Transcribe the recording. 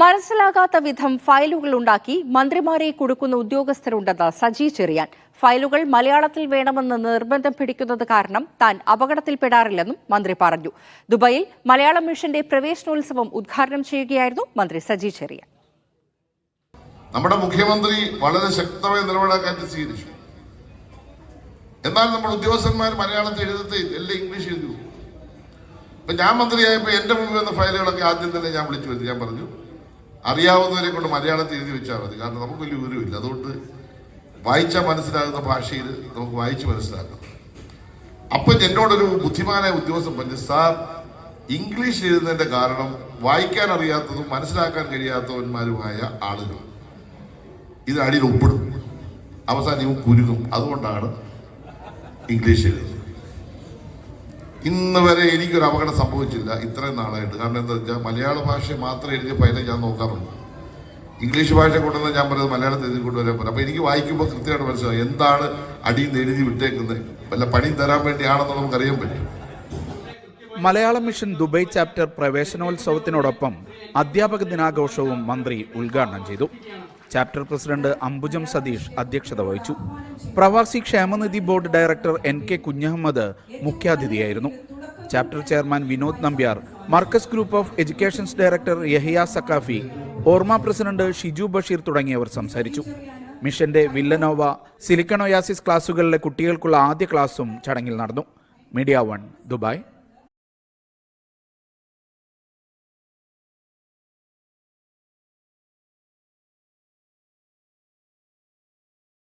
മനസ്സിലാകാത്ത വിധം ഫയലുകൾ ഉണ്ടാക്കി മന്ത്രിമാരെ കൊടുക്കുന്ന ഉദ്യോഗസ്ഥരുണ്ടെന്ന് സജി ചെറിയാൻ. ഫയലുകൾ മലയാളത്തിൽ വേണമെന്ന് നിർബന്ധം പിടിക്കുന്നത് കാരണം താൻ അപകടത്തിൽപ്പെടാറില്ലെന്നും മന്ത്രി പറഞ്ഞു. ദുബായിൽ മലയാളം മിഷന്റെ പ്രവേശനോത്സവം ഉദ്ഘാടനം ചെയ്യുകയായിരുന്നു മന്ത്രി സജി ചെറിയാൻ. നമ്മുടെ മുഖ്യമന്ത്രി വളരെ ശക്തമായ നിലപാടാക്കാൻ സ്വീകരിച്ചു. എന്നാൽ നമ്മുടെ ഉദ്യോഗസ്ഥന്മാർ മലയാളത്തിൽ എഴുതത്തെ എല്ലാം ഇംഗ്ലീഷ് എഴുതി. ഇപ്പൊ ഞാൻ മന്ത്രിയായപ്പോ എന്റെ മുമ്പിൽ വന്ന ഫയലുകളൊക്കെ ആദ്യം തന്നെ ഞാൻ വിളിച്ചു വരുത്തി. ഞാൻ പറഞ്ഞു, അറിയാവുന്നവരെ കൊണ്ട് മലയാളത്തിൽ എഴുതി വെച്ചാൽ മതി, കാരണം നമുക്ക് വലിയ വിവരമില്ല. അതുകൊണ്ട് വായിച്ചാൽ മനസ്സിലാകുന്ന ഭാഷയിൽ നമുക്ക് വായിച്ച് മനസ്സിലാക്കാം. അപ്പൊ എന്നോടൊരു ബുദ്ധിമാനായ ഉദ്യോഗസ്ഥൻ പറഞ്ഞു, സാർ ഇംഗ്ലീഷ് എഴുതുന്നതിന്റെ കാരണം വായിക്കാൻ അറിയാത്തതും മനസ്സിലാക്കാൻ കഴിയാത്തവന്മാരുമായ ആളുകൾ ഇത് അടിയിൽ ഒപ്പിടും, അവസാനം ഇവ കുരുങ്ങും. അതുകൊണ്ടാണ് ഇംഗ്ലീഷ് എഴുതുന്നത്. ഇന്ന് വരെ എനിക്കൊരു അപകടം സംഭവിച്ചില്ല ഇത്രയും നാളായിട്ട്. കാരണം എന്താ വെച്ചാൽ മലയാള ഭാഷ മാത്രം എഴുതിയ ഫയലെ ഞാൻ നോക്കാറുണ്ട്. ഇംഗ്ലീഷ് ഭാഷ കൊണ്ടുവന്ന് ഞാൻ പറയുന്നത് മലയാളത്തിൽ എഴുതി കൊണ്ടുവരാൻ പറ്റും. അപ്പൊ എനിക്ക് വായിക്കുമ്പോൾ കൃത്യമായിട്ട് മനസ്സിലാവും എന്താണ് അടിയിൽ നിന്ന് എഴുതി വിട്ടേക്കുന്നത്. വല്ല പണി തരാൻ വേണ്ടിയാണെന്ന് നമുക്ക് അറിയാൻ പറ്റും. മലയാളം മിഷൻ ദുബായ് ചാപ്റ്റർ പ്രവേശനോത്സവത്തിനോടൊപ്പം അധ്യാപക ദിനാഘോഷവും മന്ത്രി ഉദ്ഘാടനം ചെയ്തു. ചാപ്റ്റർ പ്രസിഡന്റ് അംബുജം സതീഷ് അധ്യക്ഷത വഹിച്ചു. പ്രവാസി ക്ഷേമനിധി ബോർഡ് ഡയറക്ടർ NK കുഞ്ഞഹമ്മദ് മുഖ്യാതിഥിയായിരുന്നു. Chapter chairman Vinod Nambiar, Markaz group of educations director Yahiya Saqafi, Orma president Shiju Basheer തുടങ്ങിയവർ സംസാരിച്ചു. മിഷന്റെ വില്ലനോവ, സിലിക്കൺ ഒയാസിസ് ക്ലാസുകളിലെ കുട്ടികൾക്കുള്ള ആദ്യ ക്ലാസും ചടങ്ങിൽ നടന്നു. Media 1 Dubai.